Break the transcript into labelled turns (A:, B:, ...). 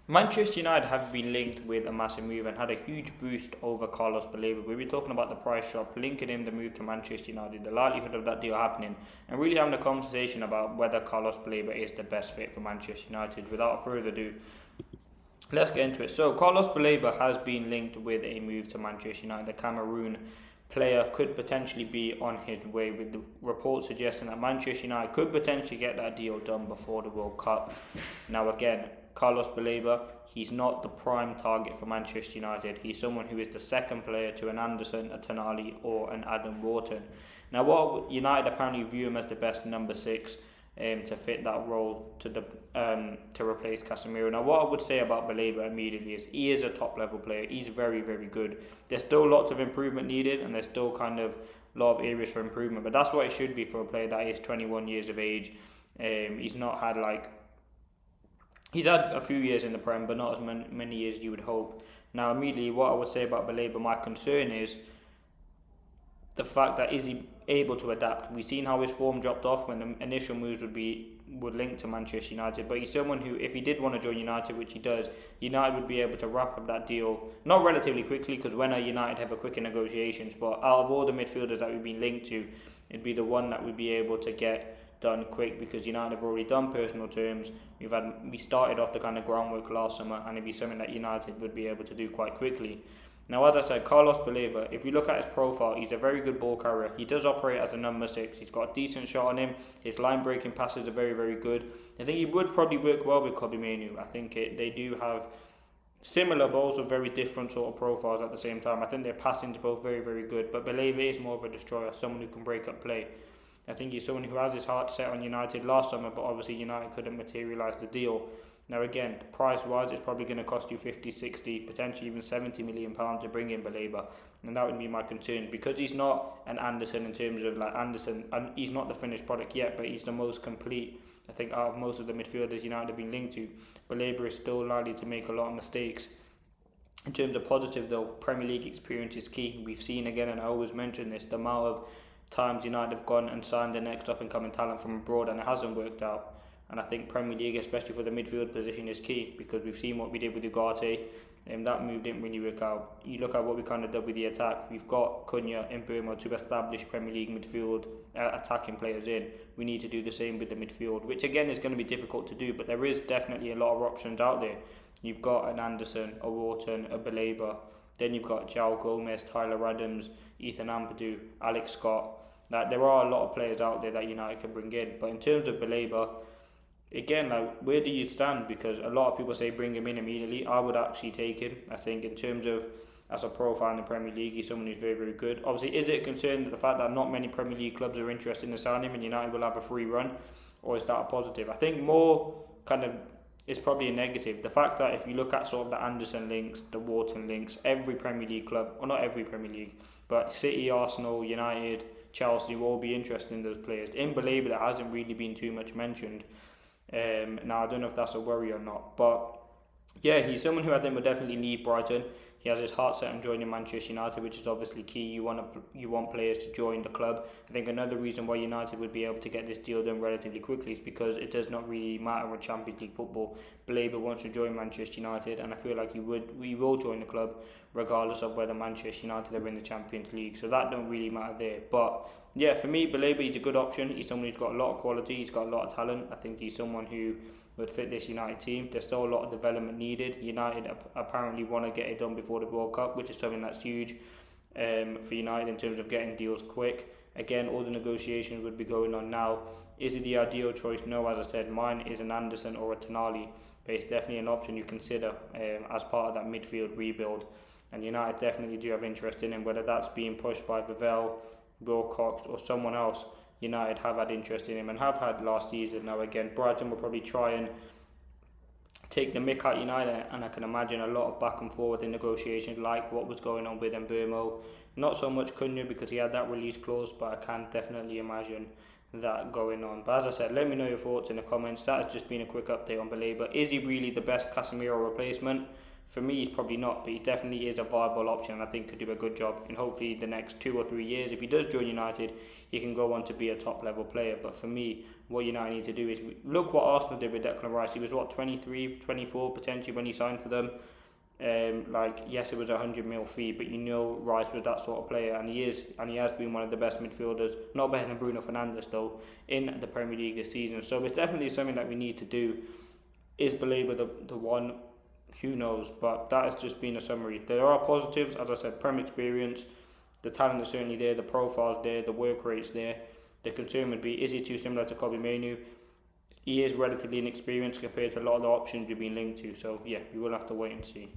A: Manchester United have been linked with a massive move and had a huge boost over Carlos Baleba. We'll be talking about the price drop, linking in the move to Manchester United, the likelihood of that deal happening, and really having a conversation about whether Carlos Baleba is the best fit for Manchester United. Without further ado, let's get into it. So, Carlos Baleba has been linked with a move to Manchester United. The Cameroon player could potentially be on his way, with the reports suggesting that Manchester United could potentially get that deal done before the World Cup. Now, again, Carlos Baleba, he's not the prime target for Manchester United. He's someone who is the second player to an Anderson, a Tonali, or an Adam Wharton. Now, what United apparently view him as the best number six to fit that role to replace Casemiro. Now, what I would say about Baleba immediately is he is a top level player. He's very, very good. There's still lots of improvement needed, and there's still kind of a lot of areas for improvement. But that's what it should be for a player that is 21 years of age. He's not had like He's had a few years in the Prem, but not as many years as you would hope. Now, immediately, what I would say about Baleba, my concern is the fact that is he able to adapt. We've seen how his form dropped off when the initial moves would link to Manchester United. But he's someone who, if he did want to join United, which he does, United would be able to wrap up that deal not relatively quickly, because when are United have a quicker negotiations. But out of all the midfielders that we've been linked to, it'd be the one that would be able to get done quick, because United have already done personal terms. We started off the kind of groundwork last summer, and it'd be something that United would be able to do quite quickly. Now, as I said, Carlos Baleba, if you look at his profile, he's a very good ball carrier. He does operate as a number six. He's got a decent shot on him. His line breaking passes are very, very good. I think he would probably work well with Kobe Manu. I think they do have similar, but also very different sort of profiles at the same time. I think their passing is both very, very good. But Baleba is more of a destroyer, someone who can break up play. I think he's someone who has his heart set on United last summer, but obviously United couldn't materialise the deal. Now, again, price-wise, it's probably going to cost you 50, 60, potentially even £70 million to bring in Baleba. And that would be my concern, because he's not an Anderson in terms of like Anderson, and he's not the finished product yet, but he's the most complete, I think, out of most of the midfielders United have been linked to. Baleba is still likely to make a lot of mistakes. In terms of positive, though, Premier League experience is key. We've seen again, and I always mention this, the amount of times United have gone and signed the next up and coming talent from abroad, and it hasn't worked out. And I think Premier League, especially for the midfield position, is key, because we've seen what we did with Ugarte, and that move didn't really work out. You look at what we kind of did with the attack. We've got Cunha and Burma to establish Premier League midfield attacking players in. We need to do the same with the midfield, which again is going to be difficult to do, but there is definitely a lot of options out there. You've got an Anderson, a Wharton, a Baleba. Then you've got João Gomez, Tyler Adams, Ethan Ampadu, Alex Scott. Like, there are a lot of players out there that United can bring in. But in terms of Baleba, again, like, where do you stand? Because a lot of people say bring him in immediately. I would actually take him. I think in terms of as a profile in the Premier League, he's someone who's very, very good. Obviously, is it a concern that the fact that not many Premier League clubs are interested in signing him and United will have a free run? Or is that a positive? I think more kind of it's probably a negative. The fact that if you look at sort of the Anderson links, the Wharton links, every Premier League club, or not every Premier League, but City, Arsenal, United, Chelsea will all be interested in those players. In Baleba, that hasn't really been too much mentioned. Now, I don't know if that's a worry or not, but yeah, he's someone who I think will definitely leave Brighton. He has his heart set on joining Manchester United, which is obviously key. You want players to join the club. I think another reason why United would be able to get this deal done relatively quickly is because it does not really matter with Champions League football. Baleba wants to join Manchester United, and I feel like he will join the club regardless of whether Manchester United are in the Champions League. So that don't really matter there. But yeah, for me, Baleba is a good option. He's someone who's got a lot of quality. He's got a lot of talent. I think he's someone who would fit this United team. There's still a lot of development needed. United apparently want to get it done before the World Cup, which is something that's huge for United in terms of getting deals quick. Again, all the negotiations would be going on now. Is it the ideal choice? No, as I said, mine is an Anderson or a Tonali, but it's definitely an option you consider as part of that midfield rebuild. And United definitely do have interest in him, whether that's being pushed by Bavell, Wilcox or someone else. United have had interest in him and have had last season. Now again, Brighton will probably try and take the mick out United, and I can imagine a lot of back and forth in negotiations like what was going on with Mbeumo. Not so much Cunha because he had that release clause, but I can definitely imagine that going on. But as I said, let me know your thoughts in the comments. That has just been a quick update on Baleba. Is he really the best Casemiro replacement? For me, he's probably not, but he definitely is a viable option, and I think could do a good job in hopefully the next 2 or 3 years. If he does join United, he can go on to be a top level player. But for me, what United need to do is look what Arsenal did with Declan Rice. He was 23, 24 potentially when he signed for them. Yes, it was a 100 mil fee, but Rice was that sort of player, and he is, and he has been one of the best midfielders, not better than Bruno Fernandes though, in the Premier League this season. So it's definitely something that we need to do. Is Baleba the one? Who knows? But that has just been a summary. There are positives, as I said, Prem experience, the talent is certainly there, the profile's there, the work rate's there. The concern would be, is he too similar to Kobe Mainoo? He is relatively inexperienced compared to a lot of the options you've been linked to. So yeah, we will have to wait and see.